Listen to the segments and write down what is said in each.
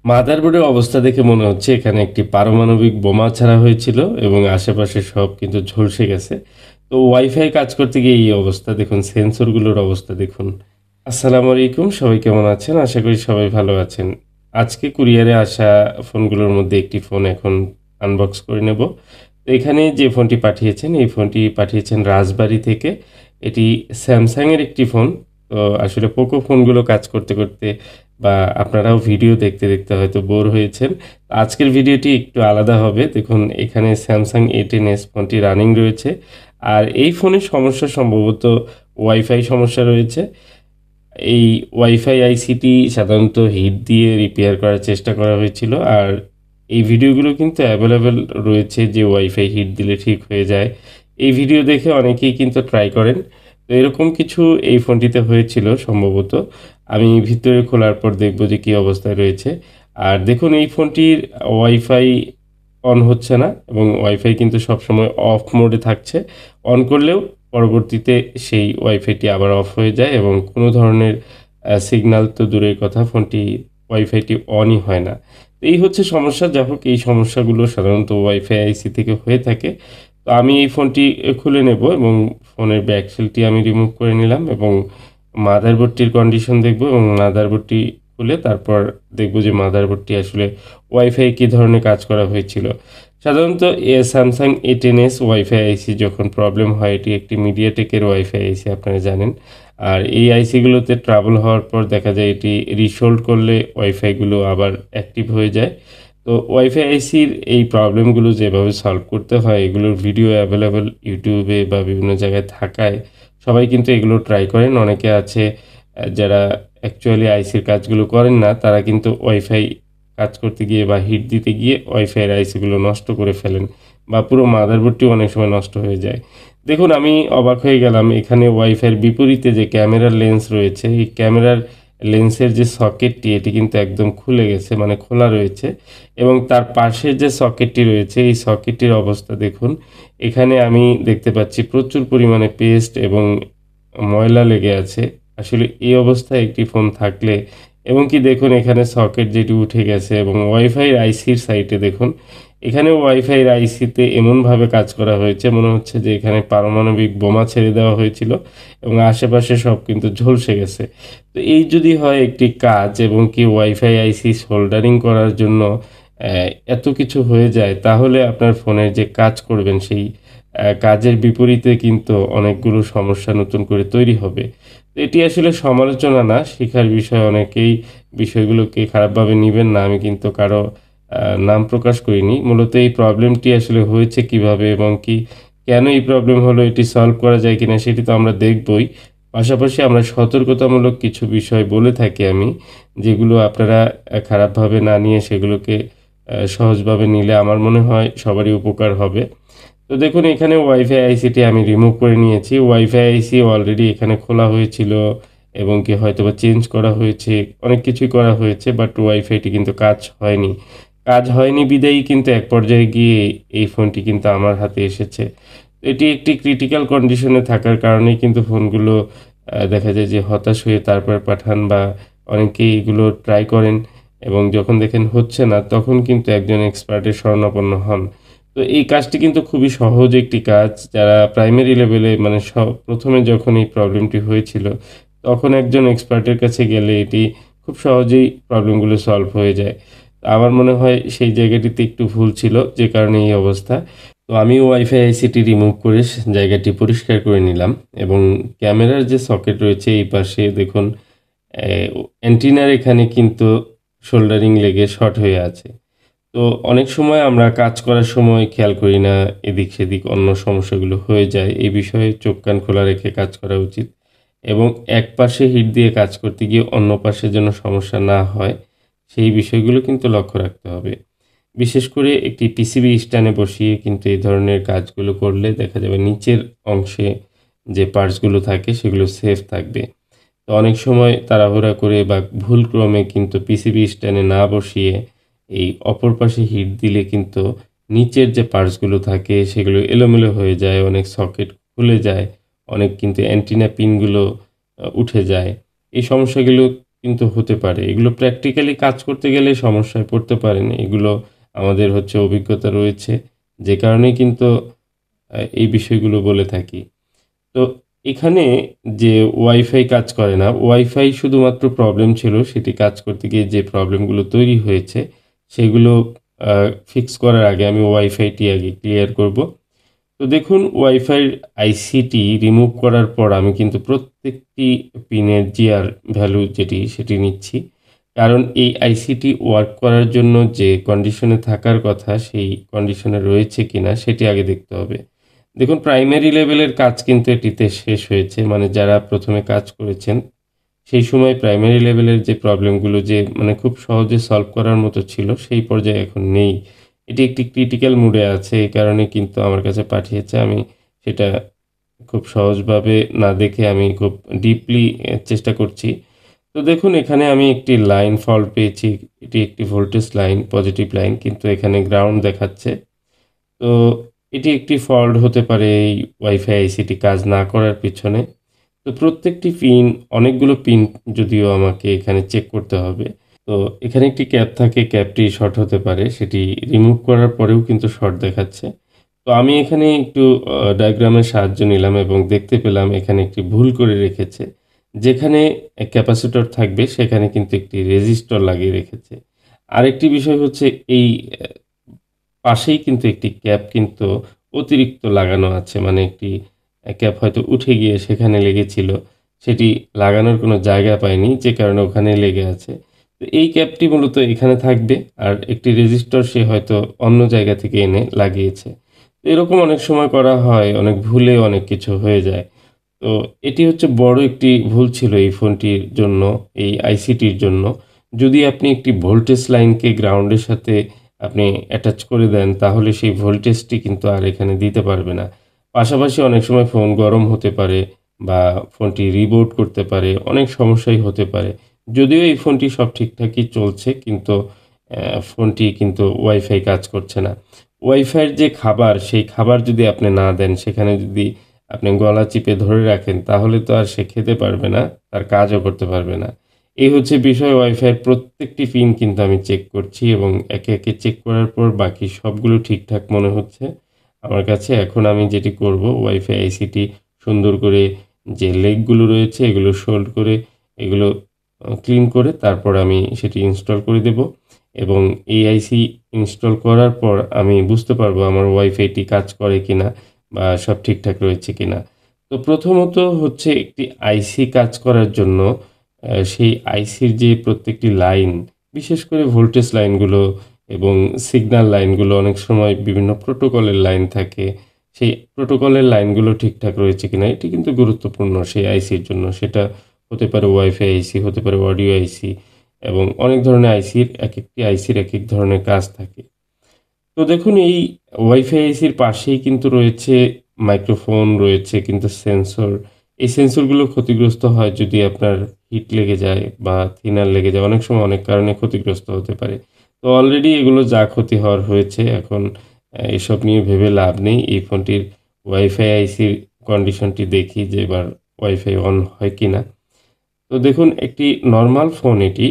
মাদারবোর্ডের অবস্থা দেখে মনে হচ্ছে এখানে একটি পারমাণবিক বোমা ছাড়া হয়েছিল এবং আশেপাশে সব কিন্তু ঝলসে গেছে। তো ওয়াইফাই কাজ করতে গিয়ে এই অবস্থা দেখুন, সেন্সরগুলোর অবস্থা দেখুন। আসসালামু আলাইকুম, সবাই কেমন আছেন? আশা করি সবাই ভালো আছেন। আজকে কুরিয়ারে আসা ফোনগুলোর মধ্যে একটি ফোন এখন আনবক্স করে নেব। তো এখানে যে ফোনটি পাঠিয়েছেন, এই ফোনটি পাঠিয়েছেন রাজবাড়ী থেকে। এটি স্যামসাংয়ের একটি ফোন। তো আসলে পোকো ফোনগুলো কাজ করতে করতে বা আপনারাও ভিডিও দেখতে দেখতে হয়তো বোর হয়েছেন। আজকের ভিডিওটি একটু আলাদা হবে। দেখুন এখানে স্যামসাং A10s ফোনটি রানিং রয়েছে। আর এই ফোনের সমস্যা সম্ভবত ওয়াইফাই সমস্যা রয়েছে। এই ওয়াইফাই আইসিটি সাধারণত হিট দিয়ে রিপেয়ার করার চেষ্টা করা হয়েছিল। আর এই ভিডিওগুলো কিন্তু অ্যাভেলেবেল রয়েছে যে ওয়াইফাই হিট দিলে ঠিক হয়ে যায়। এই ভিডিও দেখে অনেকেই কিন্তু ট্রাই করেন। তো এরকম কিছু এই ফোনটিতে হয়েছিল সম্ভবত। আমি ভিতরে খোলার পর দেখব যে কী অবস্থায় রয়েছে। আর দেখুন এই ফোনটির ওয়াইফাই অন হচ্ছে না এবং ওয়াইফাই কিন্তু সবসময় অফ মোডে থাকছে। অন করলেও পরবর্তীতে সেই ওয়াইফাইটি আবার অফ হয়ে যায় এবং কোনো ধরনের সিগন্যাল তো দূরের কথা, ফোনটি ওয়াইফাইটি অনই হয় না। তো এই হচ্ছে সমস্যা। যাই হোক, এই সমস্যাগুলো সাধারণত ওয়াইফাই আইসি থেকে হয়ে থাকে। তো আমি এই ফোনটি খুলে নেব এবং ফোনের ব্যাক সেলটি আমি রিমুভ করে নিলাম এবং মাদারবোর্ডটির কন্ডিশন দেখব এবং মাদারবোর্ডটি খুলে তারপর দেখব যে মাদারবোর্ডটি আসলে ওয়াইফাই কী ধরনের কাজ করা হয়েছিল। সাধারণত স্যামসাং A10s ওয়াইফাই আইসি যখন প্রবলেম হয়, এটি একটি মিডিয়াটেকের ওয়াইফাই আইসি আপনারা জানেন। আর এই আইসিগুলোতে ট্রাবল হওয়ার পর দেখা যায় এটি রিসোল্ড করলে ওয়াইফাইগুলো আবার অ্যাক্টিভ হয়ে যায়। তো ওয়াইফাই আইসির এই প্রবলেমগুলো যেভাবে সলভ করতে হয় এগুলোর ভিডিও অ্যাভেলেবেল ইউটিউবে বা বিভিন্ন জায়গায় থাকায় সবাই কিন্তু এগুলো ট্রাই করেন। অনেকে আছে যারা অ্যাকচুয়ালি আইসির কাজগুলো করেন না, তারা কিন্তু ওয়াইফাই কাজ করতে গিয়ে বা হিট দিতে গিয়ে ওয়াইফাইয়ের আইসিগুলো নষ্ট করে ফেলেন বা পুরো মাদারবোর্ডটিও অনেক সময় নষ্ট হয়ে যায়। দেখুন আমি অবাক হয়ে গেলাম, এখানে ওয়াইফাইয়ের বিপরীতে যে ক্যামেরার লেন্স রয়েছে, এই ক্যামেরার লেন্সের যে সকেটটি এটি কিন্তু একদম খুলে গেছে, মানে খোলা রয়েছে এবং তার পাশে যে সকেটটি রয়েছে এই সকেটটির অবস্থা দেখুন। এখানে আমি দেখতে পাচ্ছি প্রচুর পরিমাণে পেস্ট এবং ময়লা লেগে আছে। আসলে এই অবস্থায় একটি ফোন থাকলে এবং কি দেখুন এখানে সকেট যেটি উঠে গেছে এবং ওয়াইফাইয়ের আইসির সাইডে দেখুন, এখানে ওয়াইফাইয়ের আইসিতে এমনভাবে কাজ করা হয়েছে মনে হচ্ছে যে এখানে পারমাণবিক বোমা ছেড়ে দেওয়া হয়েছিল এবং আশেপাশে সব কিন্তু ঝলসে গেছে। তো এই যদি হয় একটি কাজ এবং কি ওয়াইফাই আইসি সোল্ডারিং করার জন্য এত কিছু হয়ে যায়, তাহলে আপনার ফোনের যে কাজ করবেন সেই কাজের বিপরীতে কিন্তু অনেকগুলো সমস্যা নতুন করে তৈরি হবে। তো এটি আসলে সমালোচনা না, শিখার বিষয়। অনেকেই বিষয়গুলোকে খারাপভাবে নিবেন না। আমি কিন্তু কারো নাম প্রকাশ করিনি। মূলত এই প্রবলেমটি আসলে হয়েছে কিভাবে এবং কি কেন এই প্রবলেম হলো, এটি সলভ করা যায় কিনা সেটি তো আমরা দেখবই। পাশাপাশি আমরা সতর্কতামূলক কিছু বিষয় বলে থাকি আমি, যেগুলো আপনারা খারাপভাবে না নিয়ে সেগুলোকে সহজভাবে নিলে আমার মনে হয় সবারই উপকার হবে। তো দেখুন এখানে ওয়াইফাই আইসিটি আমি রিমুভ করে নিয়েছি। ওয়াইফাই আইসি অলরেডি এখানে খোলা হয়েছিল এবং কি হয়তোবা চেঞ্জ করা হয়েছে, অনেক কিছুই করা হয়েছে, বাট ওয়াইফাইটি কিন্তু কাজ হয়নি। কাজ হয়নি বিধায়ই কিন্তু এক পর্যায়ে গিয়ে এই ফোনটি কিন্তু আমার হাতে এসেছে। এটি একটি ক্রিটিক্যাল কন্ডিশনে থাকার কারণেই কিন্তু ফোনগুলো দেখা যায় যে হতাশ হয়ে তারপর পাঠান বা অনেকেই এগুলো ট্রাই করেন এবং যখন দেখেন হচ্ছে না তখন কিন্তু একজন এক্সপার্টের শরণাপন্ন হন। তো এই কাজটি কিন্তু খুবই সহজ একটি কাজ। যারা প্রাইমারি লেভেলে মানে ১ম এ যখন এই প্রবলেমটি হয়েছিল, তখন একজন এক্সপার্টের কাছে গেলে এটি খুব সহজেই প্রবলেমগুলো সলভ হয়ে যায়। তো আমার মনে হয় সেই জায়গাটিতে একটু ভুল ছিল, যে কারণে এই অবস্থা। তো আমি ওয়াইফাই আইসিটি রিমুভ করে জায়গাটি পরিষ্কার করে নিলাম এবং ক্যামেরার যে সকেট রয়েছে এই পাশে দেখুন অ্যান্টিনার এখানে কিন্তু সোল্ডারিং লেগে শর্ট হয়ে আছে। তো অনেক সময় আমরা কাজ করার সময় খেয়াল করি না, এদিক সেদিক অন্য সমস্যাগুলো হয়ে যায়। এই বিষয়ে চোখ কান খোলা রেখে কাজ করা উচিত এবং এক পাশে হিট দিয়ে কাজ করতে গিয়ে অন্য পাশে যেন সমস্যা না হয় সেই বিষয়গুলো কিন্তু লক্ষ্য রাখতে হবে। বিশেষ করে একটি পিসিবি স্ট্যান্ডে বসিয়ে কিন্তু এই ধরনের কাজগুলো করলে দেখা যাবে নিচের অংশে যে পার্টসগুলো থাকে সেগুলো সেফ থাকবে। তো অনেক সময় তাড়াহুড়া করে বা ভুলক্রমে কিন্তু পিসিবি স্ট্যান্ডে না বসিয়ে এই অপর পাশে হিট দিলে কিন্তু নিচের যে পার্টসগুলো থাকে সেগুলো এলোমেলো হয়ে যায়, অনেক সকেট খুলে যায়, অনেক কিন্তু অ্যান্টিনা পিনগুলো উঠে যায়। এই সমস্যাগুলো কিন্তু হতে পারে। এগুলো প্র্যাকটিক্যালি কাজ করতে গেলে সমস্যায় পড়তে পারেন। এগুলো আমাদের হচ্ছে অভিজ্ঞতা রয়েছে। যে কারণেই কিন্তু এই বিষয়গুলো বলে থাকি। তো এখানে যে ওয়াইফাই কাজ করে না, ওয়াইফাই শুধুমাত্র প্রবলেম ছিল, সেটি কাজ করতে গিয়ে যে প্রবলেমগুলো তৈরি হয়েছে, সেগুলো আ ফিক্স করার আগে আমি ওয়াইফাইটি আগে ক্লিয়ার করব। তো দেখুন ওয়াইফাইয়ের আইসিটি রিমুভ করার পর আমি কিন্তু প্রত্যেকটি পিনের জিআর ভ্যালু সেটি নিচ্ছি। কারণ এই আইসিটি ওয়ার্ক করার জন্য যে কন্ডিশনে থাকার কথা, সেই কন্ডিশনে রয়েছে কিনা সেটি আগে দেখতে হবে। দেখুন প্রাইমারি লেভেলের কাজ কিন্তু এটিতে শেষ হয়েছে। মানে যারা ১ম এ কাজ করেছেন, সেই সময় প্রাইমারি লেভেলের যে প্রবলেমগুলো মানে খুব সহজে সলভ করার মতো ছিল, সেই পর্যায়ে এখন নেই। এটি একটি ক্রিটিক্যাল মুডে আছে। এই কারণে কিন্তু আমার কাছে পাঠিয়েছে। আমি সেটা খুব সহজভাবে না দেখে আমি খুব ডিপলি চেষ্টা করছি। তো দেখুন এখানে আমি একটি লাইন ফল্ট পেয়েছি। এটি একটি ভোল্টেজ লাইন, পজিটিভ লাইন, কিন্তু এখানে গ্রাউন্ড দেখাচ্ছে। তো এটি একটি ফল্ট হতে পারে এই ওয়াইফাই আইসিটি কাজ না করার পিছনে। তো প্রত্যেকটি পিন, অনেকগুলো পিন যদিও আমাকে এখানে চেক করতে হবে। তো এখানে একটি ক্যাপ থাকে, ক্যাপটি শর্ট হতে পারে। সেটি রিমুভ করার পরেও কিন্তু শর্ট দেখাচ্ছে। তো আমি এখানে একটু ডায়াগ্রামের সাহায্য নিলাম এবং দেখতে পেলাম এখানে একটি ভুল করে রেখেছে। যেখানে ক্যাপাসিটর থাকবে সেখানে কিন্তু একটি রেজিস্টর লাগিয়ে রেখেছে। আরেকটি বিষয় হচ্ছে এই পাশেই কিন্তু একটি ক্যাপ কিন্তু অতিরিক্ত লাগানো আছে। মানে একটি ক্যাপ হয়তো উঠে গিয়ে সেখানে লেগেছিল। সেটি লাগানোর কোনো জায়গা পায়নি, যে কারণে ওখানেই লেগে আছে। তো এই ক্যাপটি মূলত এখানে থাকবে, আর একটি রেজিস্টর সে হয়তো অন্য জায়গা থেকে এনে লাগিয়েছে। তো এরকম অনেক সময় করা হয়, অনেক ভুলে অনেক কিছু হয়ে যায়। তো এটি হচ্ছে বড় একটি ভুল ছিল এই ফোনটির জন্য, এই আইসিটির জন্য। যদি আপনি একটি ভোল্টেজ লাইনকে গ্রাউন্ডের সাথে আপনি অ্যাটাচ করে দেন, তাহলে সেই ভোল্টেজটি কিন্তু আর এখানে দিতে পারবে না। পাশাপাশি অনেক সময় ফোন গরম হতে পারে বা ফোনটি রিবুট করতে পারে, অনেক সমস্যাই হতে পারে। যদিও এই ফোনটি সব ঠিকঠাকই চলছে, কিন্তু ফোনটি কিন্তু ওয়াইফাই কাজ করছে না। ওয়াইফাইয়ের যে খাবার, সেই খাবার যদি আপনি না দেন, সেখানে যদি আপনি গলা চিপে ধরে রাখেন, তাহলে তো আর সে খেতে পারবে না, তার কাজও করতে পারবে না। এই হচ্ছে বিষয়। ওয়াইফাইয়ের প্রত্যেকটি পিন কিন্তু আমি চেক করছি এবং একে, একে চেক করার পর বাকি সবগুলো ঠিকঠাক মনে হচ্ছে আমার কাছে। এখন আমি যেটি করব, ওয়াইফাই আইসিটি সুন্দর করে যে লেগগুলো রয়েছে এগুলো সোল্ড করে, এগুলো ক্লিন করে তারপর আমি সেটি ইনস্টল করে দেব এবং এই আইসি ইনস্টল করার পর আমি বুঝতে পারবো আমার ওয়াইফাইটি কাজ করে কিনা বা সব ঠিকঠাক রয়েছে কিনা। তো প্রথমত হচ্ছে একটি আইসি কাজ করার জন্য সেই আইসির যে প্রত্যেকটি লাইন, বিশেষ করে ভোল্টেজ লাইনগুলো এবং সিগন্যাল লাইনগুলো, অনেক সময় বিভিন্ন প্রোটোকলের লাইন থাকে। সেই প্রোটোকলের লাইনগুলো ঠিকঠাক রয়েছে কিনা এটি কিন্তু গুরুত্বপূর্ণ সেই আইসির জন্য। সেটা হতে পারে ওয়াইফাই আইসি, হতে পারে অডিও আইসি, এবং অনেক ধরনের আইসির একেকটি আইসির একেক ধরনের কাজ থাকে। তো দেখুন এই ওয়াইফাই আইসির পাশেই কিন্তু রয়েছে মাইক্রোফোন, রয়েছে কিন্তু সেন্সর। এই সেন্সরগুলো ক্ষতিগ্রস্ত হয় যদি আপনার হিট লেগে যায় বা থিনার লেগে যায়। অনেক সময় অনেক কারণে ক্ষতিগ্রস্ত হতে পারে। তো অলরেডি এগুলো যা ক্ষতি হওয়ার হয়েছে, এখন এসব নিয়ে ভেবে লাভ নেই। এই ফোনটির ওয়াইফাই আইসির কন্ডিশনটি দেখি যে এবার ওয়াইফাই অন হয় কিনা। তো দেখুন একটি নরমাল ফোন এটি।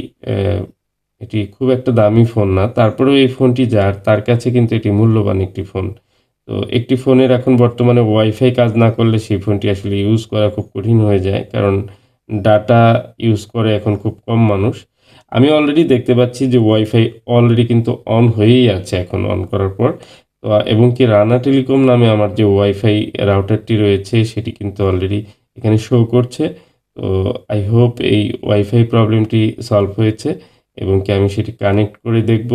এটি খুব একটা দামি ফোন না। তারপরেও এই ফোনটি যার, তার কাছে কিন্তু এটি মূল্যবান একটি ফোন। তো একটি ফোনের এখন বর্তমানে ওয়াইফাই কাজ না করলে সেই ফোনটি আসলে ইউজ করা খুব কঠিন হয়ে যায়। কারণ ডাটা ইউজ করে এখন খুব কম মানুষ। আমি অলরেডি দেখতে পাচ্ছি যে ওয়াইফাই অলরেডি কিন্তু অন হয়েই আছে এখন অন করার পর। তো এবং কি রানা টেলিকম নামে আমার যে ওয়াইফাই রাউটারটি রয়েছে সেটি কিন্তু অলরেডি এখানে শো করছে। তো আই হোপ এই ওয়াইফাই প্রবলেমটি সলভ হয়েছে এবং কি আমি সেটি কানেক্ট করে দেখব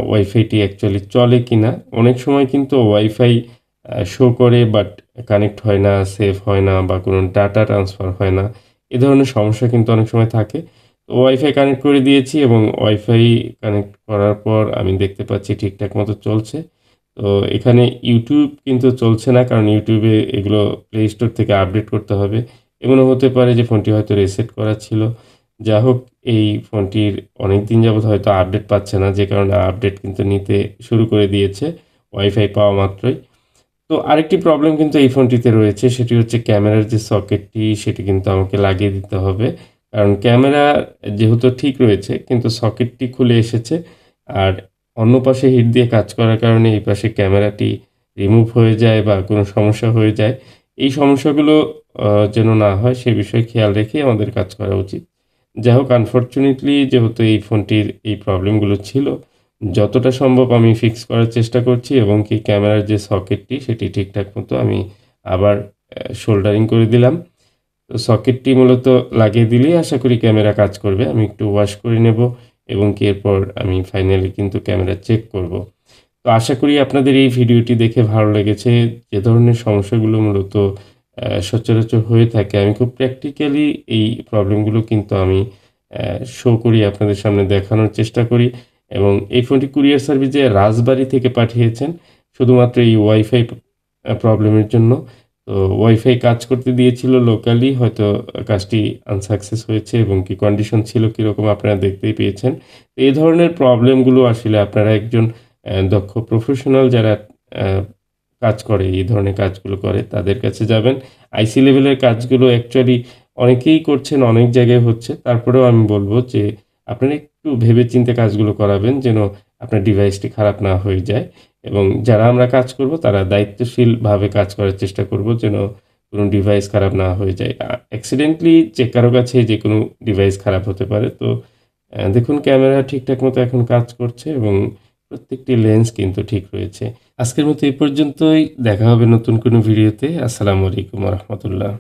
ওয়াইফাইটি অ্যাকচুয়ালি চলে কিনা। অনেক সময় কিন্তু ওয়াইফাই শো করে বাট কানেক্ট হয় না, সেভ হয় না বা কোনো ডাটা ট্রান্সফার হয় না। এ ধরনের সমস্যা কিন্তু অনেক সময় থাকে। তো ওয়াইফাই কানেক্ট করে দিয়েছি এবং ওয়াইফাই কানেক্ট করার পর আমি দেখতে পাচ্ছি ঠিকঠাক মতো চলছে। তো এখানে ইউটিউব কিন্তু চলছে না, কারণ ইউটিউবে এগুলো প্লে স্টোর থেকে আপডেট করতে হবে। এমনও হতে পারে যে ফোনটি হয়তো রিসেট করা ছিল। যা হোক, এই ফোনটির অনেকদিন যাবৎ হয়তো আপডেট পাচ্ছে না, যে কারণে আপডেট কিন্তু নিতে শুরু করে দিয়েছে ওয়াইফাই পাওয়া মাত্রই। তো আরেকটি প্রবলেম কিন্তু এই ফোনটিতে রয়েছে, সেটি হচ্ছে ক্যামেরার যে সকেটটি সেটি কিন্তু আমাকে লাগিয়ে দিতে হবে। কারণ ক্যামেরা যেহেতু ঠিক রয়েছে কিন্তু সকেটটি খুলে এসেছে আর অন্য পাশে হিট দিয়ে কাজ করার কারণে এই পাশে ক্যামেরাটি রিমুভ হয়ে যায় বা কোনো সমস্যা হয়ে যায়। এই সমস্যাগুলো যেন না হয় সে বিষয়ে খেয়াল রেখেই আমাদের কাজ করা উচিত। যাই হোক আনফরচুনেটলি যেহেতু এই ফোনটির এই প্রবলেমগুলো ছিল, যতটা সম্ভব আমি ফিক্স করার চেষ্টা করছি এবং কি ক্যামেরার যে সকেটটি সেটি ঠিকঠাক মতো আমি আবার সোল্ডারিং করে দিলাম। তো সকেটটি মূলত লাগিয়ে দিলেই আশা করি ক্যামেরা কাজ করবে। আমি একটু ওয়াশ করে নেব এবং কি এরপর আমি ফাইনালি কিন্তু ক্যামেরা চেক করব। তো আশা করি আপনাদের এই ভিডিওটি দেখে ভালো লেগেছে। যে ধরনের সমস্যাগুলো মূলত সচরাচর হয়ে থাকে আমি খুব প্র্যাকটিক্যালি এই প্রবলেমগুলো কিন্তু আমি শো করি আপনাদের সামনে দেখানোর চেষ্টা করি এবং এই ফোনটি কুরিয়ার সার্ভিসে রাজবাড়ী থেকে পাঠিয়েছেন শুধুমাত্র এই ওয়াইফাই প্রবলেমের জন্য। তো ওয়াইফাই কাজ করতে দিয়েছিল লোকালি হয়তো কাজটি আনসাকসেস হয়েছে এবং কি কন্ডিশন ছিল কিরকম আপনারা দেখতেই পেয়েছেন। এই ধরনের প্রবলেমগুলো আসলে আপনারা একজন দক্ষ প্রফেশনাল যারা অ্যা কাজ করে, এই ধরনের কাজগুলো করে তাদের কাছে যাবেন। আইসি লেভেলের কাজগুলো অ্যাকচুয়ালি অনেকেই করছেন, অনেক জায়গায় হচ্ছে। তারপরেও আমি বলব যে আপনারা একটু ভেবে-চিন্তে কাজগুলো করাবেন যেন আপনার ডিভাইসটি খারাপ না হয়ে যায় এবং যারা আমরা কাজ করব তারা দায়িত্বশীলভাবে কাজ করার চেষ্টা করব যেন কোনো ডিভাইস খারাপ না হয়ে যায়। অ্যাক্সিডেন্টালি যে কারো কাছে যেকোনো ডিভাইস খারাপ হতে পারে। তো দেখুন ক্যামেরা ঠিকঠাক মতো এখন কাজ করছে এবং প্রত্যেকটি লেন্স কিন্তু ঠিক রয়েছে। আজকের মতো এই পর্যন্তই। দেখা হবে নতুন কোনো ভিডিওতে। আসসালামু আলাইকুম ওয়া রাহমাতুল্লাহ।